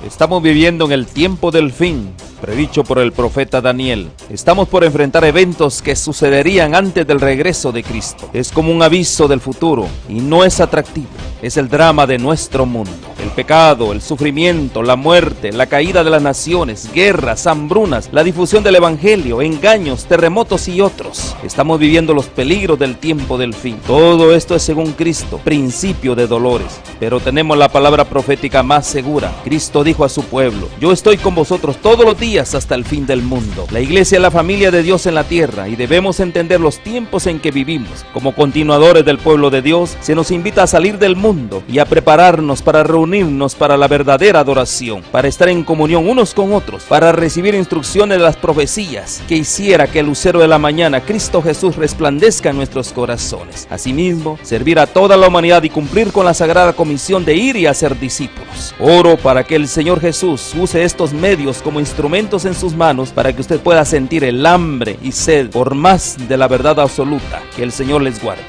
Estamos viviendo en el tiempo del fin, predicho por el profeta Daniel. Estamos por enfrentar eventos que sucederían antes del regreso de Cristo. Es como un aviso del futuro y no es atractivo. Es el drama de nuestro mundo. El pecado, el sufrimiento, la muerte, la caída de las naciones, guerras, hambrunas, la difusión del evangelio, engaños, terremotos y otros. Estamos viviendo los peligros del tiempo del fin. Todo esto es según Cristo, principio de dolores. Pero tenemos la palabra profética más segura. Cristo dijo a su pueblo: yo estoy con vosotros todos los días hasta el fin del mundo. La iglesia es la familia de Dios en la tierra y debemos entender los tiempos en que vivimos. Como continuadores del pueblo de Dios, se nos invita a salir del mundo y a prepararnos para reunirnos para la verdadera adoración, para estar en comunión unos con otros, para recibir instrucciones de las profecías que hiciera que el lucero de la mañana, Cristo Jesús, resplandezca en nuestros corazones. Asimismo, servir a toda la humanidad y cumplir con la sagrada comisión de ir y hacer discípulos. Oro para que el Señor Jesús use estos medios como instrumentos en sus manos para que usted pueda sentir el hambre y sed por más de la verdad absoluta. Que el Señor les guarde.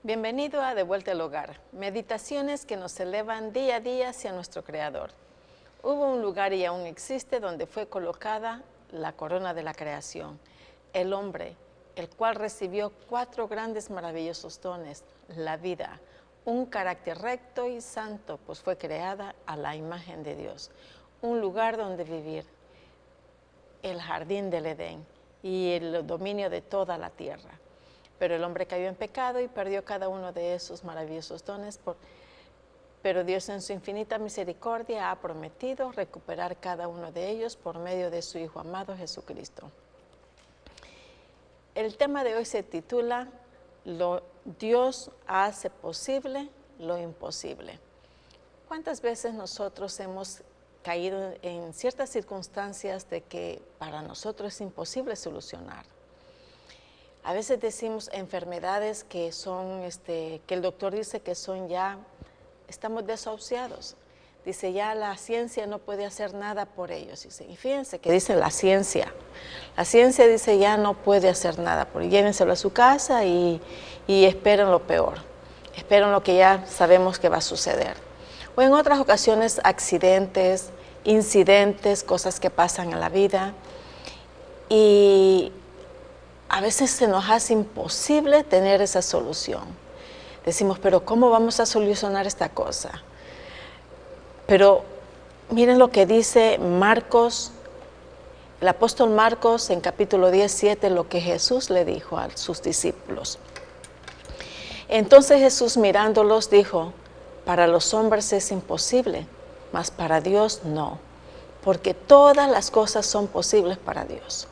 Bienvenido a De Vuelta al Hogar, meditaciones que nos elevan día a día hacia nuestro Creador. Hubo un lugar y aún existe donde fue colocada la corona de la creación, el hombre, el cual recibió 4 grandes maravillosos dones: la vida, un carácter recto y santo, pues fue creada a la imagen de Dios, un lugar donde vivir, el jardín del Edén y el dominio de toda la tierra. Pero el hombre cayó en pecado y perdió cada uno de esos maravillosos dones, pero Dios en su infinita misericordia ha prometido recuperar cada uno de ellos por medio de su Hijo amado Jesucristo. El tema de hoy se titula Dios hace posible lo imposible. ¿Cuántas veces nosotros hemos caído en ciertas circunstancias de que para nosotros es imposible solucionar? A veces decimos enfermedades que son, que el doctor dice que son ya, estamos desahuciados. Dice, ya la ciencia no puede hacer nada por ellos. Dice, y fíjense que dice la ciencia dice ya no puede hacer nada por ellos. Llévenselo a su casa y esperen lo peor. Esperen lo que ya sabemos que va a suceder. O en otras ocasiones accidentes, incidentes, cosas que pasan en la vida. Y a veces se nos hace imposible tener esa solución. Decimos, pero ¿cómo vamos a solucionar esta cosa? Pero miren lo que dice Marcos, el apóstol Marcos en capítulo 17, lo que Jesús le dijo a sus discípulos. Entonces Jesús mirándolos dijo, para los hombres es imposible, mas para Dios no, porque todas las cosas son posibles para Dios.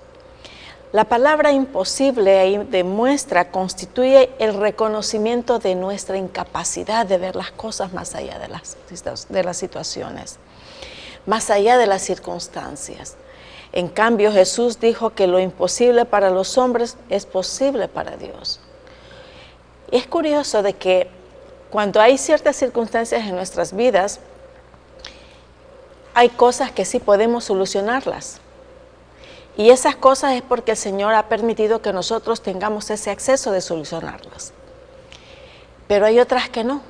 La palabra imposible ahí demuestra, constituye el reconocimiento de nuestra incapacidad de ver las cosas más allá de las situaciones, más allá de las circunstancias. En cambio, Jesús dijo que lo imposible para los hombres es posible para Dios. Y es curioso de que cuando hay ciertas circunstancias en nuestras vidas, hay cosas que sí podemos solucionarlas. Y esas cosas es porque el Señor ha permitido que nosotros tengamos ese acceso de solucionarlas. Pero hay otras que no.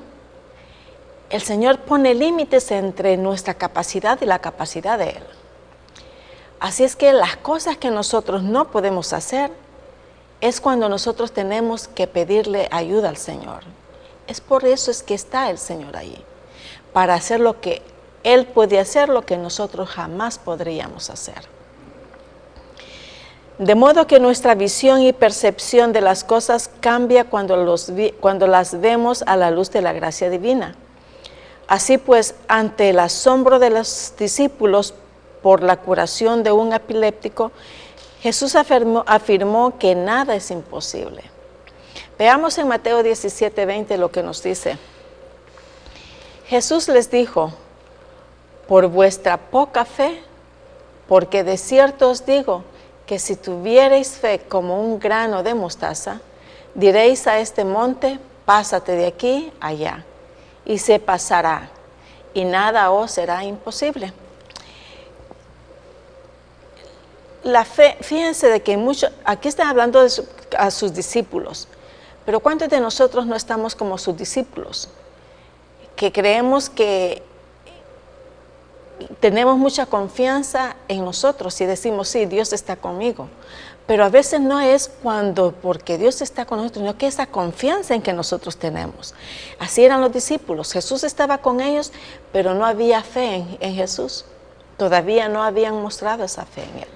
El Señor pone límites entre nuestra capacidad y la capacidad de Él. Así es que las cosas que nosotros no podemos hacer es cuando nosotros tenemos que pedirle ayuda al Señor. Es por eso es que está el Señor ahí, para hacer lo que Él puede hacer, lo que nosotros jamás podríamos hacer. De modo que nuestra visión y percepción de las cosas cambia cuando las vemos a la luz de la gracia divina. Así pues, ante el asombro de los discípulos por la curación de un epiléptico, Jesús afirmó que nada es imposible. Veamos en Mateo 17:20 lo que nos dice. Jesús les dijo, por vuestra poca fe, porque de cierto os digo que si tuvierais fe como un grano de mostaza, diréis a este monte, pásate de aquí allá, y se pasará, y nada os será imposible. La fe, fíjense de que aquí están hablando a sus discípulos, pero ¿cuántos de nosotros no estamos como sus discípulos? Que creemos que tenemos mucha confianza en nosotros y decimos, sí, Dios está conmigo. Pero a veces no es porque Dios está con nosotros, sino que esa confianza en que nosotros tenemos. Así eran los discípulos. Jesús estaba con ellos, pero no había fe en Jesús. Todavía no habían mostrado esa fe en Él.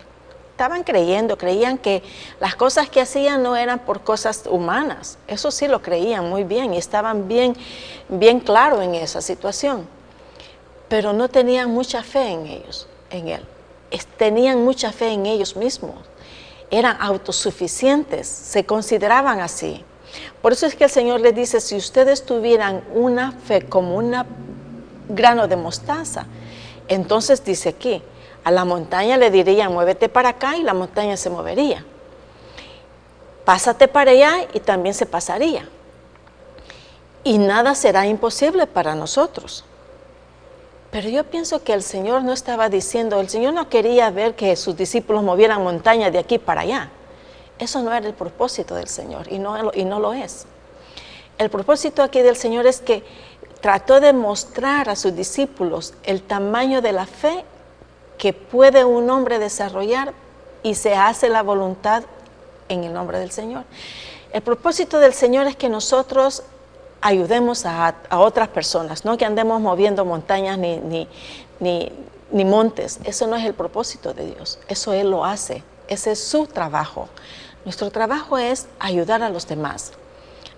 Estaban creyendo, creían que las cosas que hacían no eran por cosas humanas. Eso sí lo creían muy bien y estaban bien claros en esa situación. Pero no tenían mucha fe en ellos, en Él. Tenían mucha fe en ellos mismos. Eran autosuficientes, se consideraban así. Por eso es que el Señor les dice, si ustedes tuvieran una fe como un grano de mostaza, entonces dice aquí, a la montaña le diría, muévete para acá, y la montaña se movería. Pásate para allá y también se pasaría. Y nada será imposible para nosotros. Pero yo pienso que el Señor no estaba diciendo, el Señor no quería ver que sus discípulos movieran montañas de aquí para allá. Eso no era el propósito del Señor y no lo es. El propósito aquí del Señor es que trató de mostrar a sus discípulos el tamaño de la fe que puede un hombre desarrollar y se hace la voluntad en el nombre del Señor. El propósito del Señor es que nosotros ayudemos a otras personas, no que andemos moviendo montañas ni montes. Eso no es el propósito de Dios, eso Él lo hace, ese es su trabajo. Nuestro trabajo es ayudar a los demás,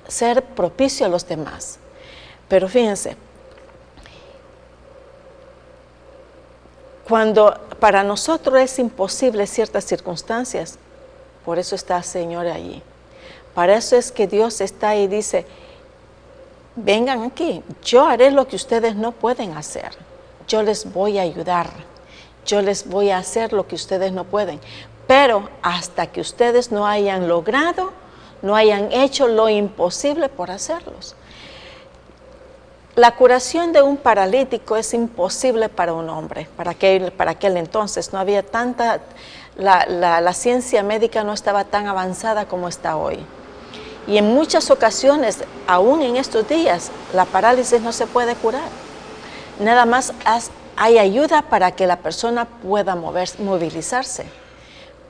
ser propicio a los demás. Pero fíjense, cuando para nosotros es imposible ciertas circunstancias, por eso está el Señor allí. Para eso es que Dios está ahí y dice, vengan aquí, yo haré lo que ustedes no pueden hacer. Yo les voy a ayudar, yo les voy a hacer lo que ustedes no pueden. Pero hasta que ustedes no hayan logrado, no hayan hecho lo imposible por hacerlos. La curación de un paralítico es imposible para un hombre. Para aquel entonces no había tanta, la ciencia médica no estaba tan avanzada como está hoy. Y en muchas ocasiones, aún en estos días, la parálisis no se puede curar. Nada más hay ayuda para que la persona pueda movilizarse,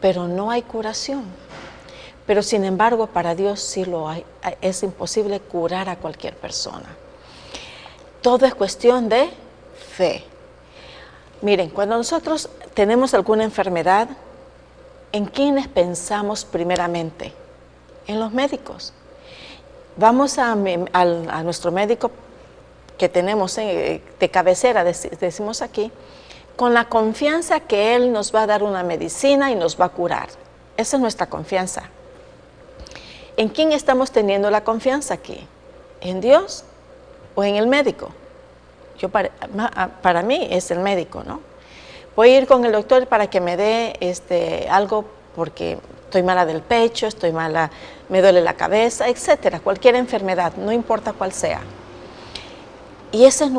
pero no hay curación. Pero sin embargo, para Dios sí lo hay. Es imposible curar a cualquier persona. Todo es cuestión de fe. Miren, cuando nosotros tenemos alguna enfermedad, ¿en quiénes pensamos primeramente? En los médicos. Vamos a nuestro médico que tenemos de cabecera, decimos aquí, con la confianza que Él nos va a dar una medicina y nos va a curar. Esa es nuestra confianza. ¿En quién estamos teniendo la confianza aquí? ¿En Dios o en el médico? Para mí es el médico, ¿no? Voy a ir con el doctor para que me dé algo porque estoy mala del pecho, estoy mala, me duele la cabeza, etcétera, cualquier enfermedad, no importa cuál sea. Y ese es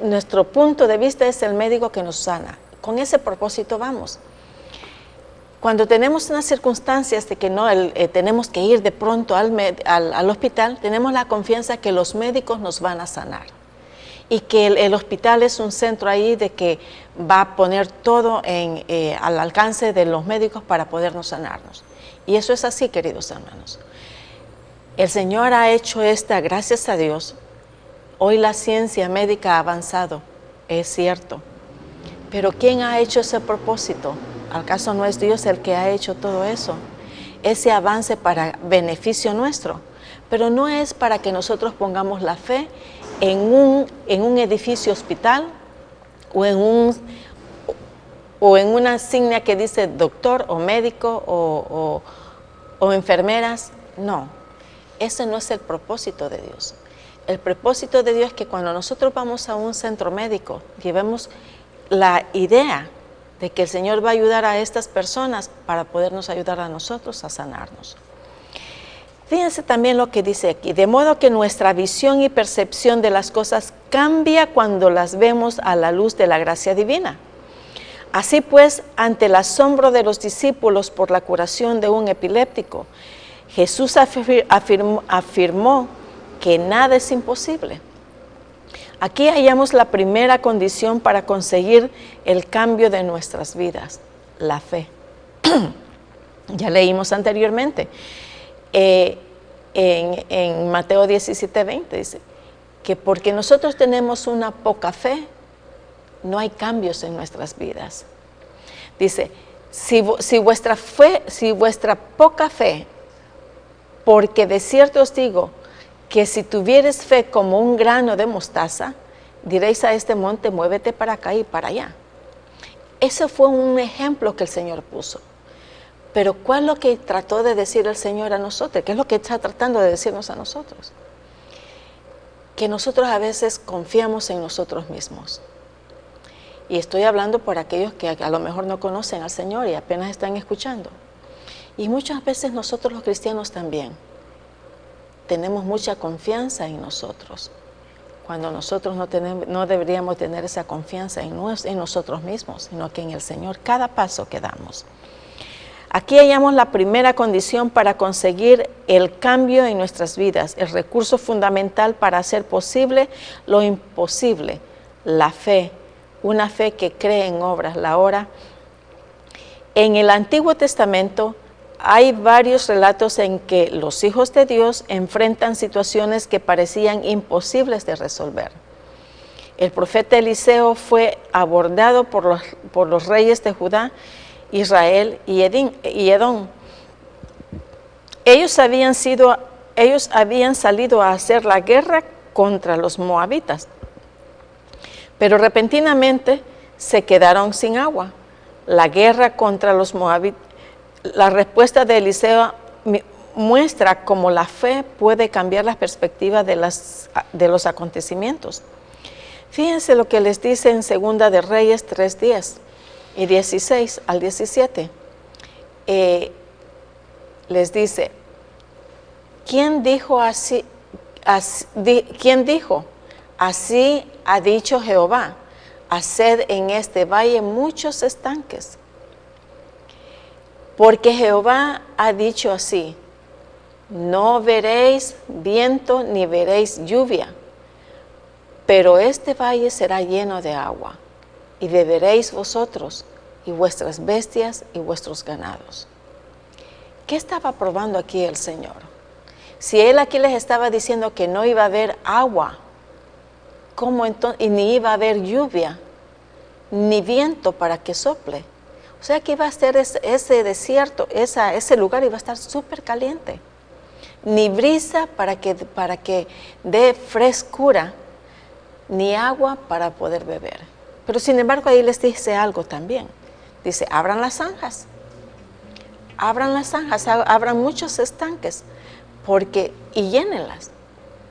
nuestro punto de vista, es el médico que nos sana. Con ese propósito vamos. Cuando tenemos unas circunstancias de que tenemos que ir de pronto al hospital, tenemos la confianza que los médicos nos van a sanar. Y que el hospital es un centro ahí de que va a poner todo al alcance de los médicos para podernos sanarnos. Y eso es así, queridos hermanos. El Señor ha hecho gracias a Dios. Hoy la ciencia médica ha avanzado, es cierto. Pero ¿quién ha hecho ese propósito? ¿Acaso no es Dios el que ha hecho todo eso? Ese avance para beneficio nuestro. Pero no es para que nosotros pongamos la fe en un edificio hospital o en una insignia que dice doctor o médico o enfermeras. No, ese no es el propósito de Dios. El propósito de Dios es que cuando nosotros vamos a un centro médico, llevemos la idea de que el Señor va a ayudar a estas personas para podernos ayudar a nosotros a sanarnos. Fíjense también lo que dice aquí, de modo que nuestra visión y percepción de las cosas cambia cuando las vemos a la luz de la gracia divina. Así pues, ante el asombro de los discípulos por la curación de un epiléptico, Jesús afirmó que nada es imposible. Aquí hallamos la primera condición para conseguir el cambio de nuestras vidas, la fe. Ya leímos anteriormente, en Mateo 17:20 dice que porque nosotros tenemos una poca fe, no hay cambios en nuestras vidas. Dice, si vuestra poca fe, porque de cierto os digo, que si tuvieres fe como un grano de mostaza, diréis a este monte, muévete para acá y para allá. Ese fue un ejemplo que el Señor puso. Pero ¿cuál es lo que trató de decir el Señor a nosotros? ¿Qué es lo que está tratando de decirnos a nosotros? Que nosotros a veces confiamos en nosotros mismos. Y estoy hablando por aquellos que a lo mejor no conocen al Señor y apenas están escuchando. Y muchas veces nosotros los cristianos también tenemos mucha confianza en nosotros, cuando nosotros no deberíamos tener esa confianza en nosotros mismos, sino que en el Señor, cada paso que damos. Aquí hallamos la primera condición para conseguir el cambio en nuestras vidas, el recurso fundamental para hacer posible lo imposible, la fe, una fe que cree en obras. En el Antiguo Testamento hay varios relatos en que los hijos de Dios enfrentan situaciones que parecían imposibles de resolver. El profeta Eliseo fue abordado por los reyes de Judá, Israel y Edom. Ellos habían salido a hacer la guerra contra los moabitas, pero repentinamente se quedaron sin agua. La guerra contra los moabitas. La respuesta de Eliseo muestra cómo la fe puede cambiar la perspectiva de los acontecimientos. Fíjense lo que les dice en 2 de Reyes 3:10 y 16 al 17. Les dice, ¿quién dijo así? ¿Quién dijo? Así ha dicho Jehová, haced en este valle muchos estanques. Porque Jehová ha dicho así, no veréis viento ni veréis lluvia, pero este valle será lleno de agua, y beberéis vosotros, y vuestras bestias, y vuestros ganados. ¿Qué estaba probando aquí el Señor? Si Él aquí les estaba diciendo que no iba a haber agua, ¿cómo entonces? Y ni iba a haber lluvia, ni viento para que sople. O sea que iba a ser ese desierto, ese lugar iba a estar súper caliente. Ni brisa para que dé frescura, ni agua para poder beber. Pero sin embargo ahí les dice algo también. Dice, abran las zanjas, abran muchos estanques, y llénenlas,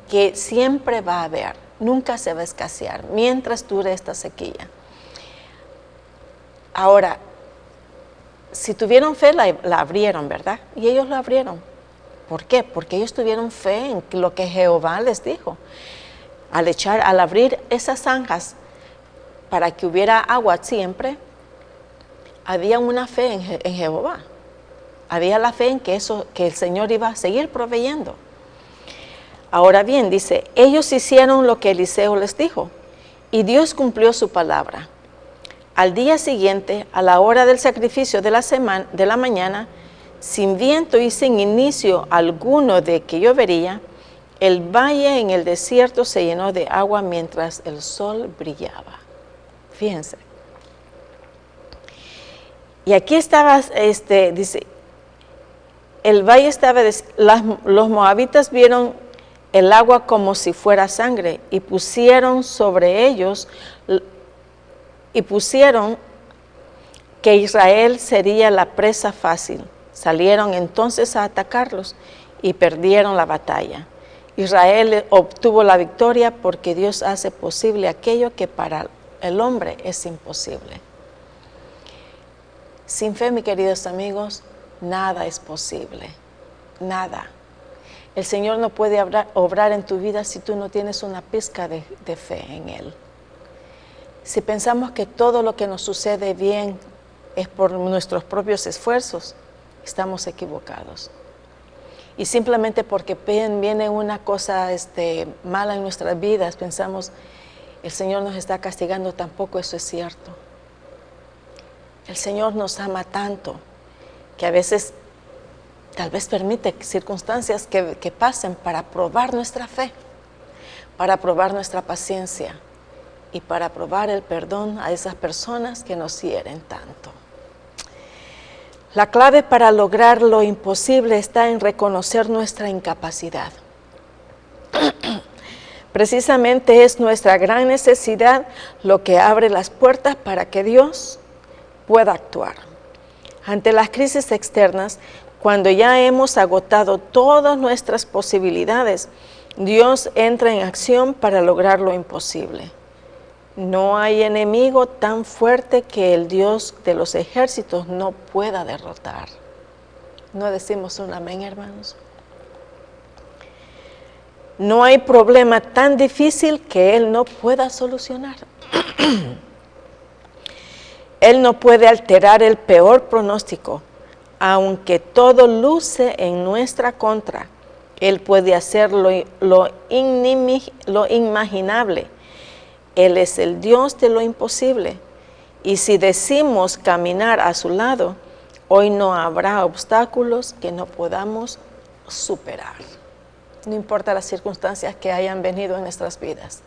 que siempre va a haber, nunca se va a escasear, mientras dure esta sequía. Ahora, si tuvieron fe, la abrieron, ¿verdad? Y ellos la abrieron. ¿Por qué? Porque ellos tuvieron fe en lo que Jehová les dijo. Al abrir esas zanjas para que hubiera agua siempre, había una fe en Jehová. Había la fe en que el Señor iba a seguir proveyendo. Ahora bien, dice, ellos hicieron lo que Eliseo les dijo, y Dios cumplió su palabra. Al día siguiente, a la hora del sacrificio de la mañana, sin viento y sin inicio alguno de que llovería, el valle en el desierto se llenó de agua mientras el sol brillaba. Fíjense. Y aquí estaba, dice, el valle estaba, los moabitas vieron el agua como si fuera sangre y pusieron que Israel sería la presa fácil. Salieron entonces a atacarlos y perdieron la batalla. Israel obtuvo la victoria porque Dios hace posible aquello que para el hombre es imposible. Sin fe, mis queridos amigos, nada es posible. Nada. El Señor no puede obrar en tu vida si tú no tienes una pizca de fe en Él. Si pensamos que todo lo que nos sucede bien es por nuestros propios esfuerzos, estamos equivocados. Y simplemente porque viene una cosa mala en nuestras vidas, pensamos, el Señor nos está castigando, tampoco eso es cierto. El Señor nos ama tanto que a veces tal vez permite circunstancias que pasen para probar nuestra fe, para probar nuestra paciencia y para probar el perdón a esas personas que nos hieren tanto. La clave para lograr lo imposible está en reconocer nuestra incapacidad. Precisamente es nuestra gran necesidad lo que abre las puertas para que Dios pueda actuar. Ante las crisis externas, cuando ya hemos agotado todas nuestras posibilidades, Dios entra en acción para lograr lo imposible. No hay enemigo tan fuerte que el Dios de los ejércitos no pueda derrotar. ¿No decimos un amén, hermanos? No hay problema tan difícil que Él no pueda solucionar. Él no puede alterar el peor pronóstico. Aunque todo luce en nuestra contra, Él puede hacer lo inimaginable. Él es el Dios de lo imposible. Y si decimos caminar a su lado, hoy no habrá obstáculos que no podamos superar. No importa las circunstancias que hayan venido en nuestras vidas.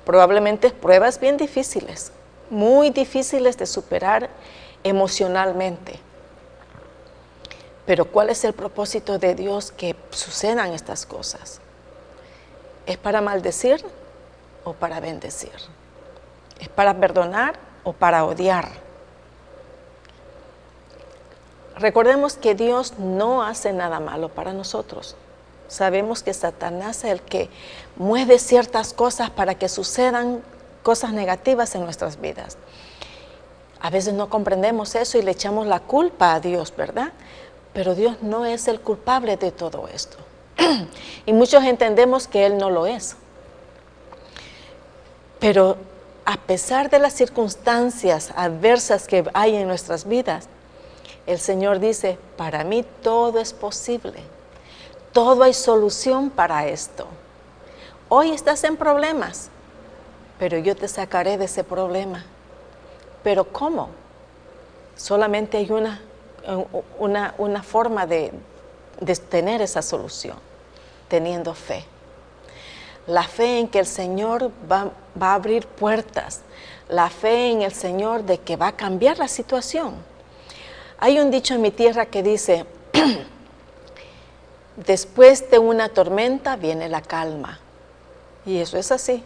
Probablemente pruebas bien difíciles, muy difíciles de superar emocionalmente. Pero ¿cuál es el propósito de Dios que sucedan estas cosas? ¿Es para maldecir o para bendecir? ¿Es para perdonar o para odiar? Recordemos que Dios no hace nada malo para nosotros. Sabemos que Satanás es el que mueve ciertas cosas para que sucedan cosas negativas en nuestras vidas. A veces no comprendemos eso y le echamos la culpa a Dios, ¿verdad? Pero Dios no es el culpable de todo esto. Y muchos entendemos que Él no lo es. Pero a pesar de las circunstancias adversas que hay en nuestras vidas, el Señor dice, para mí todo es posible. Todo hay solución para esto. Hoy estás en problemas, pero yo te sacaré de ese problema. ¿Pero cómo? Solamente hay una forma de tener esa solución, teniendo fe. La fe en que el Señor va a abrir puertas, la fe en el Señor de que va a cambiar la situación. Hay un dicho en mi tierra que dice, después de una tormenta viene la calma. Y eso es así.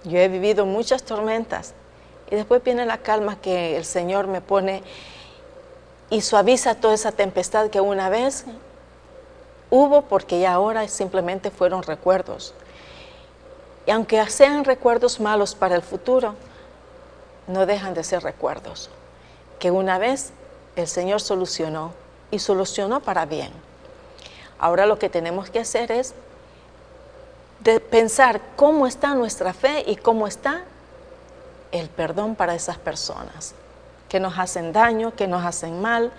Yo he vivido muchas tormentas y después viene la calma que el Señor me pone y suaviza toda esa tempestad que una vez hubo, porque ya ahora simplemente fueron recuerdos. Y aunque sean recuerdos malos para el futuro, no dejan de ser recuerdos que una vez el Señor solucionó y solucionó para bien. Ahora lo que tenemos que hacer es pensar cómo está nuestra fe y cómo está el perdón para esas personas que nos hacen daño, que nos hacen mal.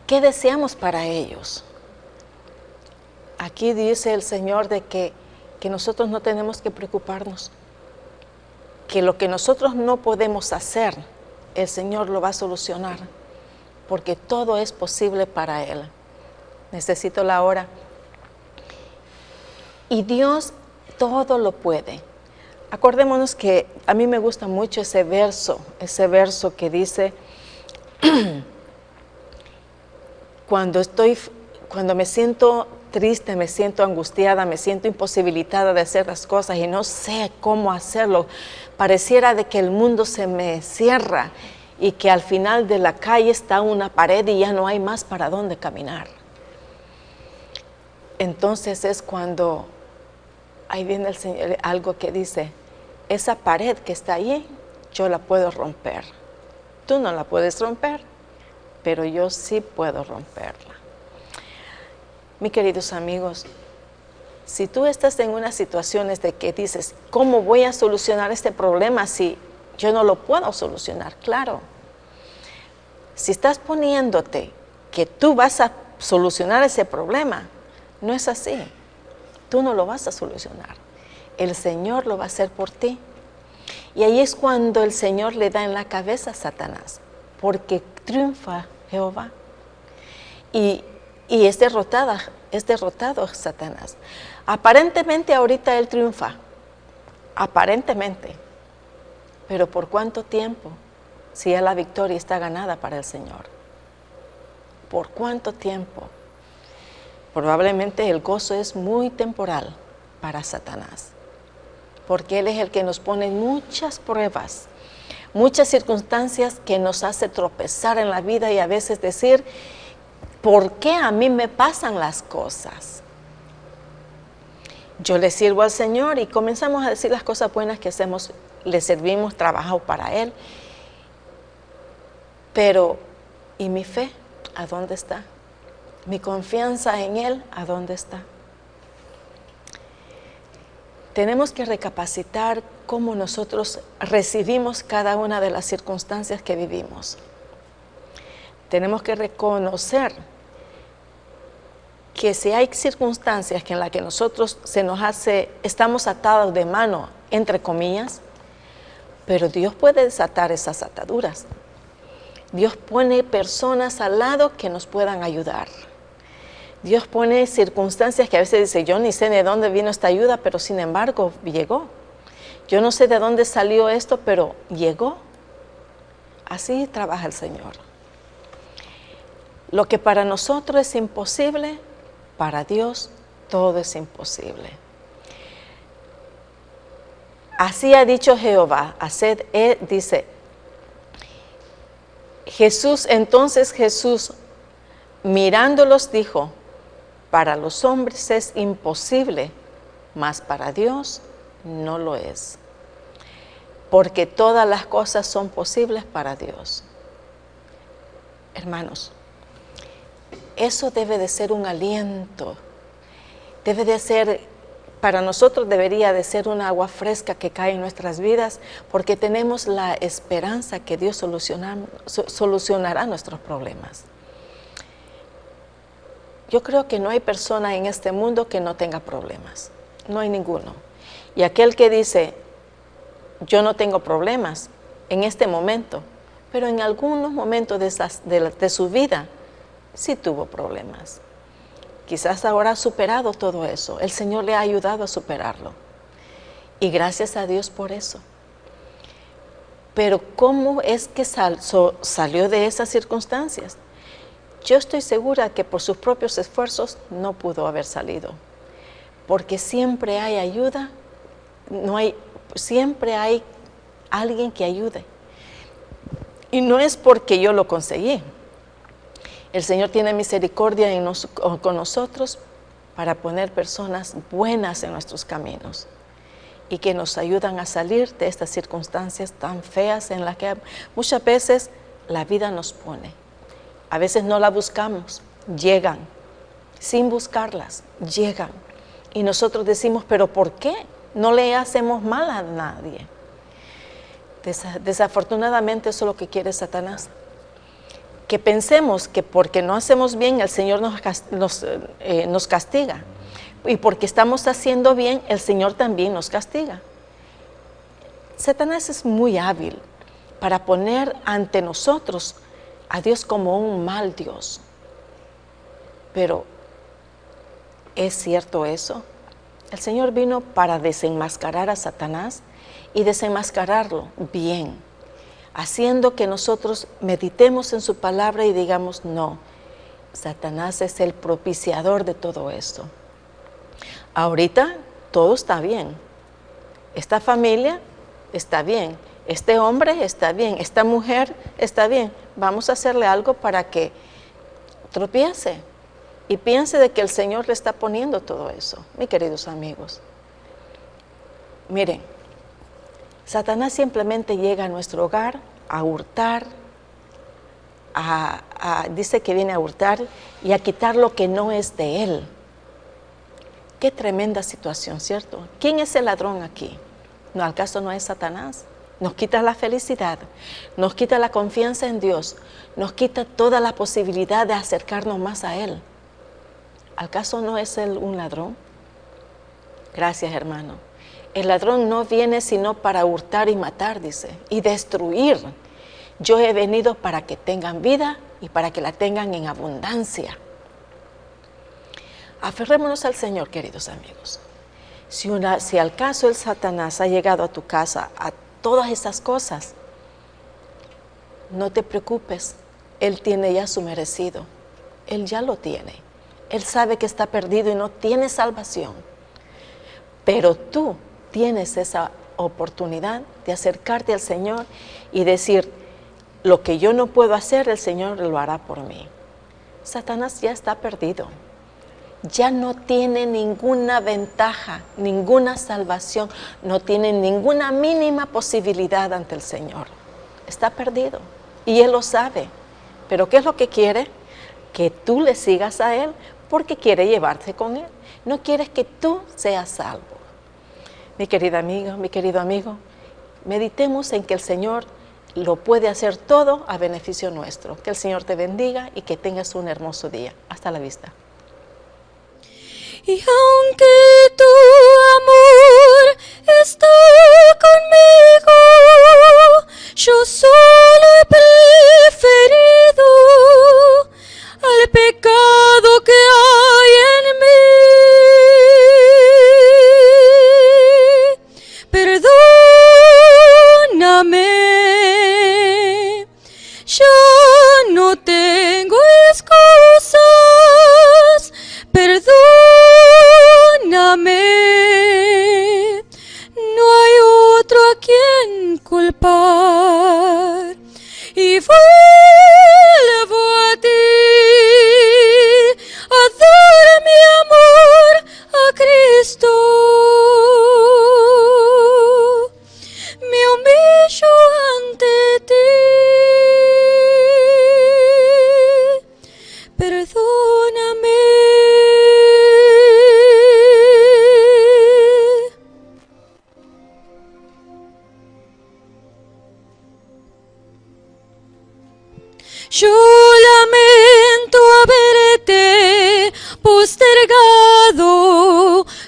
¿Qué deseamos para ellos? Aquí dice el Señor de que nosotros no tenemos que preocuparnos, que lo que nosotros no podemos hacer, el Señor lo va a solucionar, porque todo es posible para Él. Necesito la hora. Y Dios todo lo puede. Acordémonos que a mí me gusta mucho ese verso que dice, cuando me siento triste, me siento angustiada, me siento imposibilitada de hacer las cosas y no sé cómo hacerlo, pareciera de que el mundo se me cierra y que al final de la calle está una pared y ya no hay más para dónde caminar. Entonces es cuando ahí viene el Señor, algo que dice, esa pared que está ahí, yo la puedo romper. Tú no la puedes romper, pero yo sí puedo romperla. Mis queridos amigos, si tú estás en unas situaciones de que dices, ¿cómo voy a solucionar este problema si yo no lo puedo solucionar? Claro, si estás poniéndote que tú vas a solucionar ese problema, no es así. Tú no lo vas a solucionar. El Señor lo va a hacer por ti. Y ahí es cuando el Señor le da en la cabeza a Satanás, porque triunfa Jehová. Y es derrotado Satanás. Aparentemente ahorita él triunfa, aparentemente, pero ¿por cuánto tiempo? Si ya la victoria está ganada para el Señor. ¿Por cuánto tiempo? Probablemente el gozo es muy temporal para Satanás, porque él es el que nos pone muchas pruebas, muchas circunstancias que nos hace tropezar en la vida y a veces decir, ¿por qué a mí me pasan las cosas? Yo le sirvo al Señor y comenzamos a decir las cosas buenas que hacemos, le servimos, trabajamos para Él. Pero, ¿y mi fe? ¿A dónde está? ¿Mi confianza en Él? ¿A dónde está? Tenemos que recapacitar cómo nosotros recibimos cada una de las circunstancias que vivimos. Tenemos que reconocer que si hay circunstancias en las que nosotros estamos atados de mano, entre comillas, pero Dios puede desatar esas ataduras. Dios pone personas al lado que nos puedan ayudar. Dios pone circunstancias que a veces dice, yo ni sé de dónde vino esta ayuda, pero sin embargo llegó. Yo no sé de dónde salió esto, pero llegó. Así trabaja el Señor. Lo que para nosotros es imposible, para Dios todo es imposible. Así ha dicho Jehová, dice entonces Jesús mirándolos dijo, para los hombres es imposible, mas para Dios no lo es. Porque todas las cosas son posibles para Dios. Hermanos, eso debe de ser un aliento, debe de ser, para nosotros debería de ser una agua fresca que cae en nuestras vidas, porque tenemos la esperanza que Dios solucionará nuestros problemas. Yo creo que no hay persona en este mundo que no tenga problemas, no hay ninguno. Y aquel que dice, yo no tengo problemas en este momento, pero en algunos momentos de su vida, sí tuvo problemas. Quizás ahora ha superado todo eso. El Señor le ha ayudado a superarlo. Y gracias a Dios por eso. Pero ¿cómo es que salió de esas circunstancias? Yo estoy segura que por sus propios esfuerzos no pudo haber salido. Porque siempre hay ayuda, siempre hay alguien que ayude. Y no es porque yo lo conseguí. El Señor tiene misericordia con nosotros para poner personas buenas en nuestros caminos y que nos ayudan a salir de estas circunstancias tan feas en las que muchas veces la vida nos pone. A veces no la buscamos, llegan, sin buscarlas, llegan. Y nosotros decimos, ¿pero por qué? No le hacemos mal a nadie. Desafortunadamente eso es lo que quiere Satanás. Que pensemos que porque no hacemos bien el Señor nos castiga, y porque estamos haciendo bien el Señor también nos castiga. Satanás es muy hábil para poner ante nosotros a Dios como un mal Dios. Pero ¿es cierto eso? El Señor vino para desenmascarar a Satanás y desenmascararlo bien, haciendo que nosotros meditemos en su palabra y digamos, no, Satanás es el propiciador de todo esto. Ahorita todo está bien. Esta familia está bien. Este hombre está bien. Esta mujer está bien. Vamos a hacerle algo para que tropiece y piense de que el Señor le está poniendo todo eso. Mis queridos amigos, miren, Satanás simplemente llega a nuestro hogar a hurtar, dice que viene a hurtar y a quitar lo que no es de él. Qué tremenda situación, ¿cierto? ¿Quién es el ladrón aquí? ¿No, al caso no es Satanás? Nos quita la felicidad, nos quita la confianza en Dios, nos quita toda la posibilidad de acercarnos más a Él. ¿Al caso no es Él un ladrón? Gracias, hermano. El ladrón no viene sino para hurtar y matar, dice, y destruir. Yo he venido para que tengan vida y para que la tengan en abundancia. Aferrémonos al Señor, queridos amigos. Si al caso el Satanás ha llegado a tu casa, a todas esas cosas, no te preocupes, Él tiene ya su merecido, Él ya lo tiene, Él sabe que está perdido y no tiene salvación, pero tú tienes esa oportunidad de acercarte al Señor y decir, lo que yo no puedo hacer, el Señor lo hará por mí. Satanás ya está perdido, ya no tiene ninguna ventaja, ninguna salvación, no tiene ninguna mínima posibilidad ante el Señor. Está perdido y Él lo sabe. Pero ¿qué es lo que quiere? Que tú le sigas a Él porque quiere llevarte con Él. No quiere que tú seas salvo. Mi querida amiga, mi querido amigo, meditemos en que el Señor lo puede hacer todo a beneficio nuestro. Que el Señor te bendiga y que tengas un hermoso día. Hasta la vista. Y aunque tu amor está conmigo, yo solo he preferido al pecado que hay en mí. Perdóname, ya no tengo excusas. Perdóname, no hay otro a quien culpar. Y vuelvo a ti, a dar mi amor a Cristo. Me humillo ante ti. Perdóname. Yo lamento haberte postergado,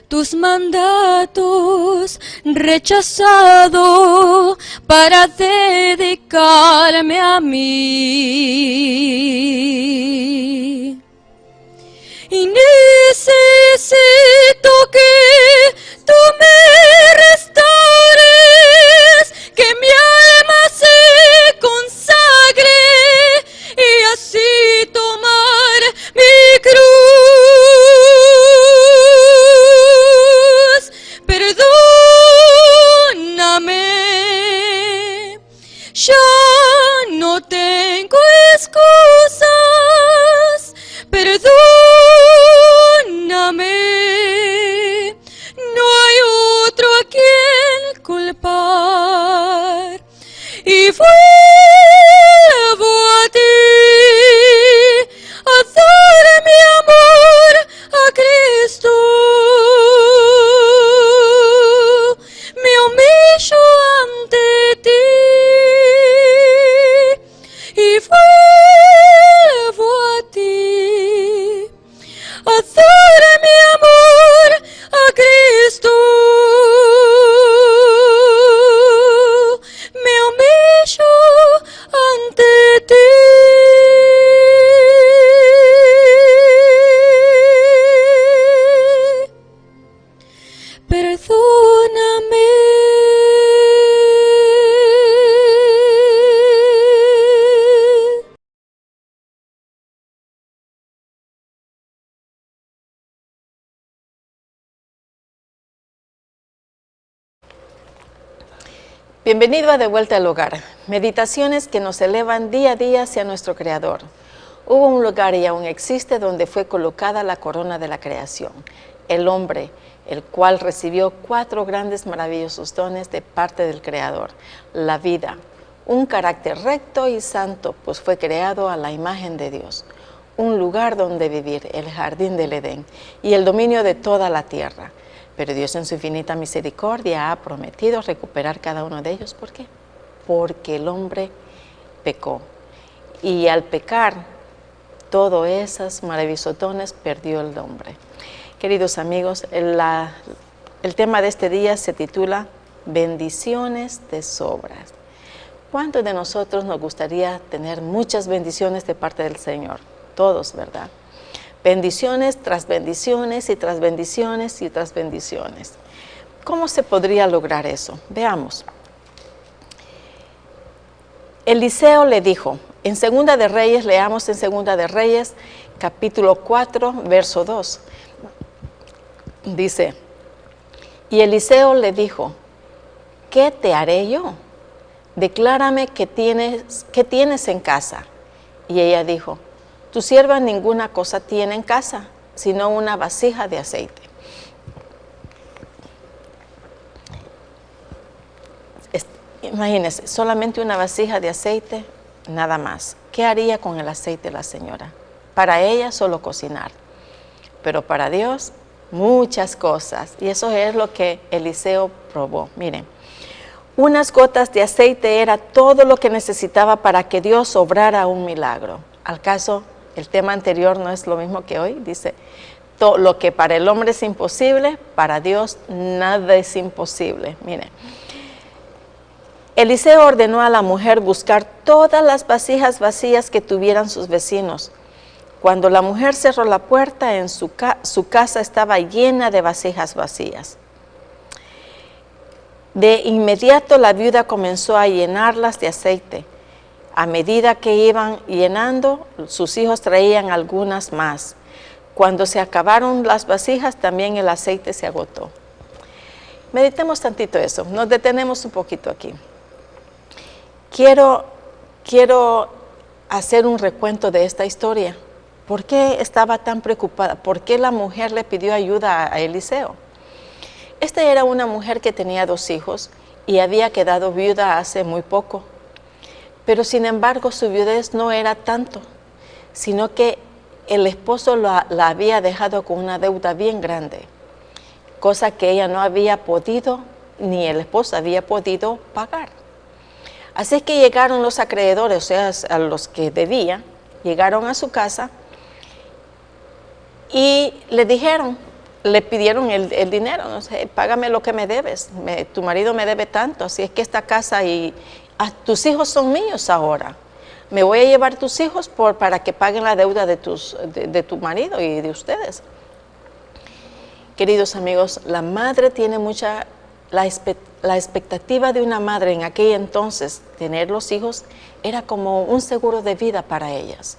tus mandatos rechazado para dedicarme a mí. Y necesito que tú me restaures, que mi alma se consagre y así tomar mi cruz. Perdóname, ya no tengo excusas. Perdóname, no hay otro a quien culpar. Y vuelvo a ti, a dar mi amor a Cristo. Me humillo ante ti y vuelvo a ti, a dar mi amor a Cristo. Me humillo ante ti. Perdóname. Bienvenido a De Vuelta al Hogar, meditaciones que nos elevan día a día hacia nuestro Creador. Hubo un lugar y aún existe donde fue colocada la corona de la creación, el hombre, el cual recibió 4 grandes maravillosos dones de parte del Creador: la vida, un carácter recto y santo, pues fue creado a la imagen de Dios, un lugar donde vivir, el jardín del Edén, y el dominio de toda la tierra. Pero Dios en su infinita misericordia ha prometido recuperar cada uno de ellos. ¿Por qué? Porque el hombre pecó. Y al pecar, todos esos maravillosos dones perdió el hombre. Queridos amigos, el tema de este día se titula Bendiciones de sobras. ¿Cuántos de nosotros nos gustaría tener muchas bendiciones de parte del Señor? Todos, ¿verdad? Bendiciones tras bendiciones y tras bendiciones y tras bendiciones. ¿Cómo se podría lograr eso? Veamos. Eliseo le dijo, en Segunda de Reyes, leamos en Segunda de Reyes, capítulo 4, verso 2. Dice, y Eliseo le dijo, ¿qué te haré yo? Declárame qué tienes en casa. Y ella dijo, tu sierva ninguna cosa tiene en casa, sino una vasija de aceite. Imagínense, solamente una vasija de aceite, nada más. ¿Qué haría con el aceite la señora? Para ella solo cocinar, pero para Dios muchas cosas. Y eso es lo que Eliseo probó. Miren, unas gotas de aceite era todo lo que necesitaba para que Dios obrara un milagro. Al caso, el tema anterior no es lo mismo que hoy. Dice, lo que para el hombre es imposible, para Dios nada es imposible. Miren, Eliseo ordenó a la mujer buscar todas las vasijas vacías que tuvieran sus vecinos. Cuando la mujer cerró la puerta, su casa estaba llena de vasijas vacías. De inmediato la viuda comenzó a llenarlas de aceite. A medida que iban llenando, sus hijos traían algunas más. Cuando se acabaron las vasijas, también el aceite se agotó. Meditemos tantito eso, nos detenemos un poquito aquí. Quiero hacer un recuento de esta historia. ¿Por qué estaba tan preocupada? ¿Por qué la mujer le pidió ayuda a Eliseo? Esta era una mujer que tenía 2 hijos y había quedado viuda hace muy poco. Pero sin embargo su viudez no era tanto, sino que el esposo la había dejado con una deuda bien grande, cosa que ella no había podido, ni el esposo había podido pagar. Así es que llegaron los acreedores, o sea, a los que debía, llegaron a su casa y le dijeron, le pidieron el dinero, no sé, págame lo que me debes, tu marido me debe tanto, así es que esta casa y tus hijos son míos ahora. Me voy a llevar tus hijos para que paguen la deuda de tu marido y de ustedes. Queridos amigos, la madre tiene la expectativa de una madre en aquel entonces, tener los hijos, era como un seguro de vida para ellas.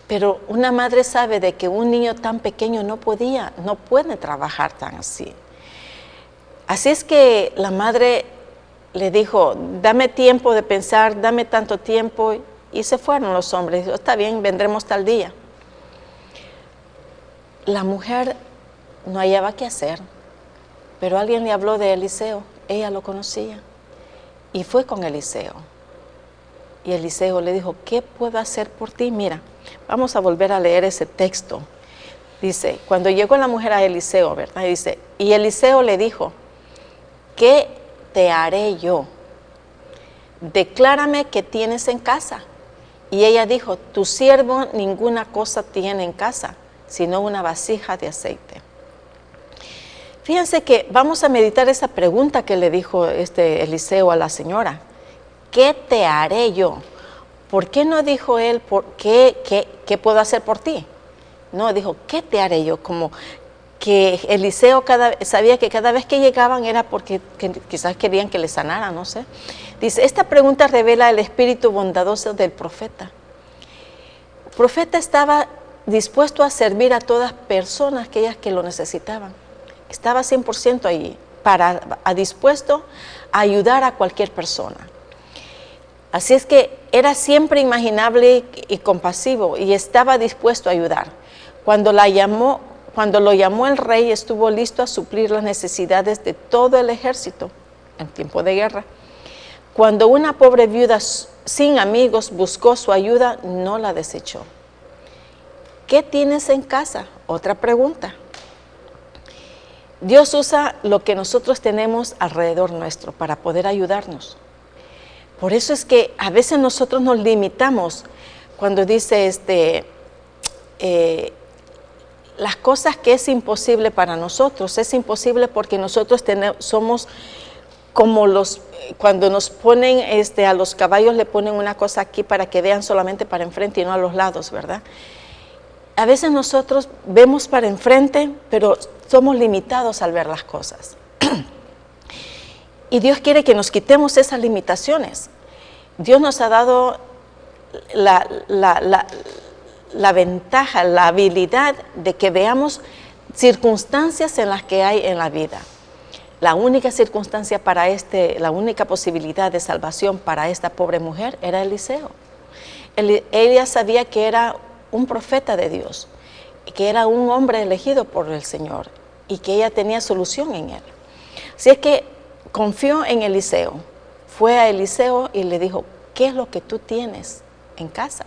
Pero una madre sabe de que un niño tan pequeño no puede trabajar tan así. Así es que la madre le dijo, dame tiempo de pensar, dame tanto tiempo, y se fueron los hombres. Dijo, está bien, vendremos tal día. La mujer no hallaba qué hacer, pero alguien le habló de Eliseo, ella lo conocía, y fue con Eliseo. Y Eliseo le dijo, ¿qué puedo hacer por ti? Mira, vamos a volver a leer ese texto. Dice, cuando llegó la mujer a Eliseo, ¿verdad? Dice, y Eliseo le dijo, ¿qué te haré yo? Declárame qué tienes en casa. Y ella dijo, tu siervo ninguna cosa tiene en casa, sino una vasija de aceite. Fíjense que vamos a meditar esa pregunta que le dijo Eliseo a la señora. ¿Qué te haré yo? ¿Por qué no dijo él, ¿qué puedo hacer por ti? No, dijo, ¿qué te haré yo? Como que Eliseo sabía que cada vez que llegaban era porque quizás querían que le sanaran, no sé. Dice, esta pregunta revela el espíritu bondadoso del profeta. El profeta estaba dispuesto a servir a todas personas, aquellas que lo necesitaban. Estaba 100% allí, dispuesto a ayudar a cualquier persona. Así es que era siempre imaginable y compasivo y estaba dispuesto a ayudar. Cuando lo llamó el rey, estuvo listo a suplir las necesidades de todo el ejército en tiempo de guerra. Cuando una pobre viuda sin amigos buscó su ayuda, no la desechó. ¿Qué tienes en casa? Otra pregunta. Dios usa lo que nosotros tenemos alrededor nuestro para poder ayudarnos. Por eso es que a veces nosotros nos limitamos cuando dice las cosas que es imposible para nosotros. Es imposible porque nosotros somos como cuando nos ponen a los caballos le ponen una cosa aquí para que vean solamente para enfrente y no a los lados, ¿verdad? A veces nosotros vemos para enfrente, pero somos limitados al ver las cosas. Y Dios quiere que nos quitemos esas limitaciones. Dios nos ha dado la ventaja, la habilidad de que veamos circunstancias en las que hay en la vida. La única circunstancia para la única posibilidad de salvación para esta pobre mujer era Eliseo. Ella sabía que era un profeta de Dios, que era un hombre elegido por el Señor y que ella tenía solución en él. Así es que confió en Eliseo, fue a Eliseo y le dijo, ¿qué es lo que tú tienes en casa?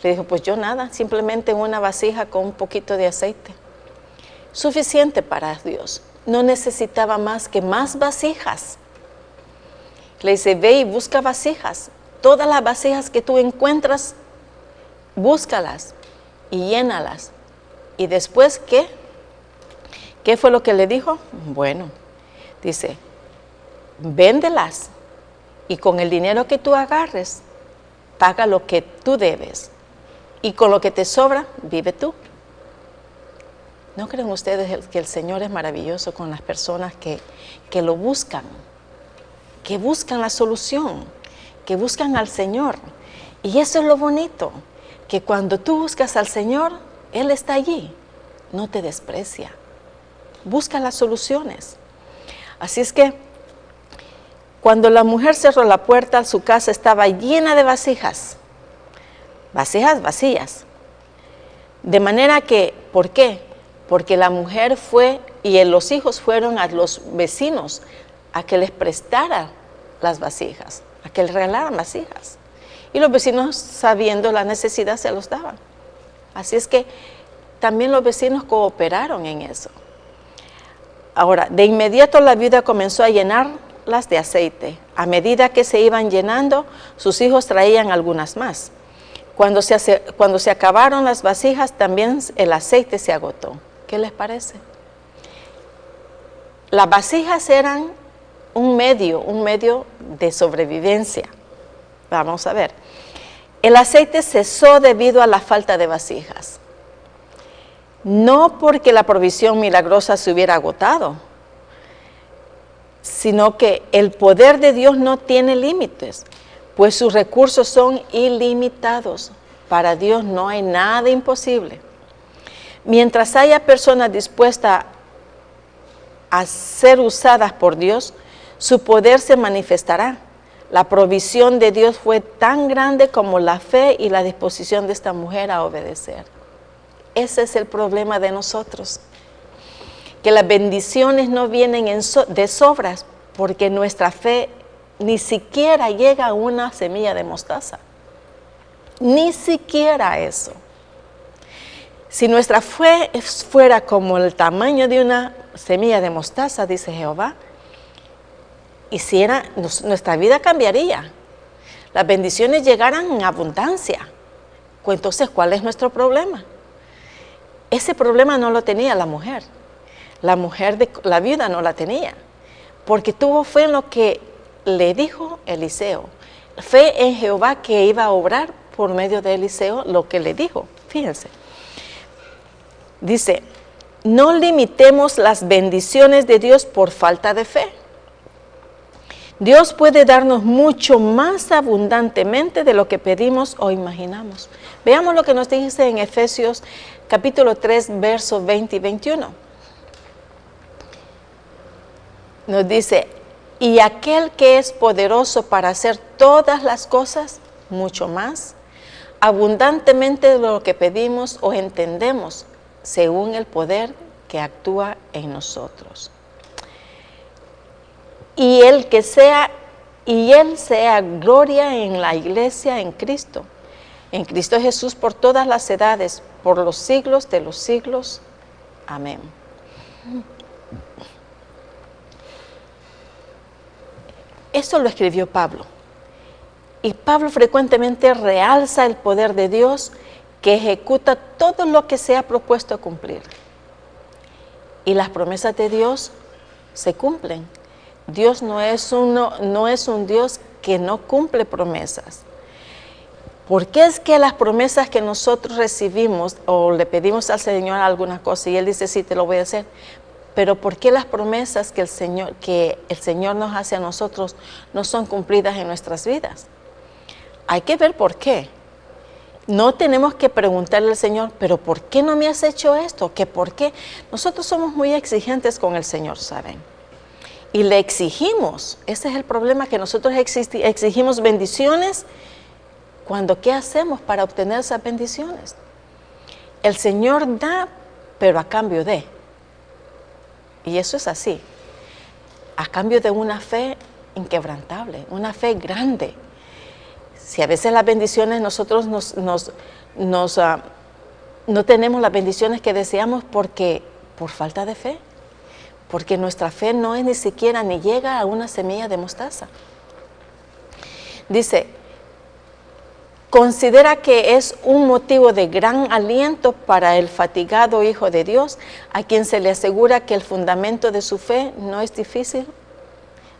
Le dijo, pues yo nada, simplemente una vasija con un poquito de aceite. Suficiente para Dios, no necesitaba más que más vasijas. Le dice, ve y busca vasijas, todas las vasijas que tú encuentras, búscalas y llénalas. ¿Y después qué? ¿Qué fue lo que le dijo? Bueno, dice, véndelas y con el dinero que tú agarres, paga lo que tú debes y con lo que te sobra, vive tú. ¿No creen ustedes que el Señor es maravilloso con las personas que lo buscan, que buscan la solución, que buscan al Señor? Y eso es lo bonito, que cuando tú buscas al Señor, Él está allí, no te desprecia, busca las soluciones. Así es que cuando la mujer cerró la puerta, su casa estaba llena de vasijas vacías. De manera que, ¿por qué? Porque la mujer fue y los hijos fueron a los vecinos a que les prestara las vasijas, a que les regalaran vasijas. Y los vecinos, sabiendo la necesidad, se los daban. Así es que también los vecinos cooperaron en eso. Ahora, de inmediato la viuda comenzó a llenarlas de aceite. A medida que se iban llenando, sus hijos traían algunas más. Cuando se acabaron las vasijas, también el aceite se agotó. ¿Qué les parece? Las vasijas eran un medio de sobrevivencia. Vamos a ver. El aceite cesó debido a la falta de vasijas. No porque la provisión milagrosa se hubiera agotado, sino que el poder de Dios no tiene límites, pues sus recursos son ilimitados. Para Dios no hay nada imposible. Mientras haya personas dispuestas a ser usadas por Dios, su poder se manifestará. La provisión de Dios fue tan grande como la fe y la disposición de esta mujer a obedecer. Ese es el problema de nosotros, que las bendiciones no vienen de sobras, porque nuestra fe ni siquiera llega a una semilla de mostaza. Ni siquiera eso. Si nuestra fe fuera como el tamaño de una semilla de mostaza, dice Jehová, nuestra vida cambiaría. Las bendiciones llegaran en abundancia. Entonces, ¿cuál es nuestro problema? Ese problema no lo tenía la mujer. La viuda no la tenía, porque tuvo fe en lo que le dijo Eliseo. Fe en Jehová que iba a obrar por medio de Eliseo lo que le dijo. Fíjense. Dice, no limitemos las bendiciones de Dios por falta de fe. Dios puede darnos mucho más abundantemente de lo que pedimos o imaginamos. Veamos lo que nos dice en Efesios capítulo 3, versos 20 y 21. Nos dice, y aquel que es poderoso para hacer todas las cosas, mucho más, abundantemente de lo que pedimos o entendemos, según el poder que actúa en nosotros. Y el que sea y Él sea gloria en la iglesia en Cristo Jesús por todas las edades, por los siglos de los siglos. Amén. Esto lo escribió Pablo. Y Pablo frecuentemente realza el poder de Dios que ejecuta todo lo que se ha propuesto cumplir. Y las promesas de Dios se cumplen. Dios no es un Dios que no cumple promesas. ¿Por qué es que las promesas que nosotros recibimos o le pedimos al Señor alguna cosa y Él dice, sí, te lo voy a hacer? Pero ¿por qué las promesas que el Señor nos hace a nosotros no son cumplidas en nuestras vidas? Hay que ver por qué. No tenemos que preguntarle al Señor, pero ¿por qué no me has hecho esto? ¿Qué por qué? Nosotros somos muy exigentes con el Señor, ¿saben? Y le exigimos. Ese es el problema, que nosotros exigimos bendiciones. Cuando, ¿qué hacemos para obtener esas bendiciones? El Señor da, pero a cambio de. Y eso es así. A cambio de una fe inquebrantable, una fe grande. Si a veces las bendiciones nosotros no tenemos las bendiciones que deseamos por falta de fe. Porque nuestra fe no es ni siquiera, ni llega a una semilla de mostaza. Dice, considera que es un motivo de gran aliento para el fatigado Hijo de Dios, a quien se le asegura que el fundamento de su fe no es difícil,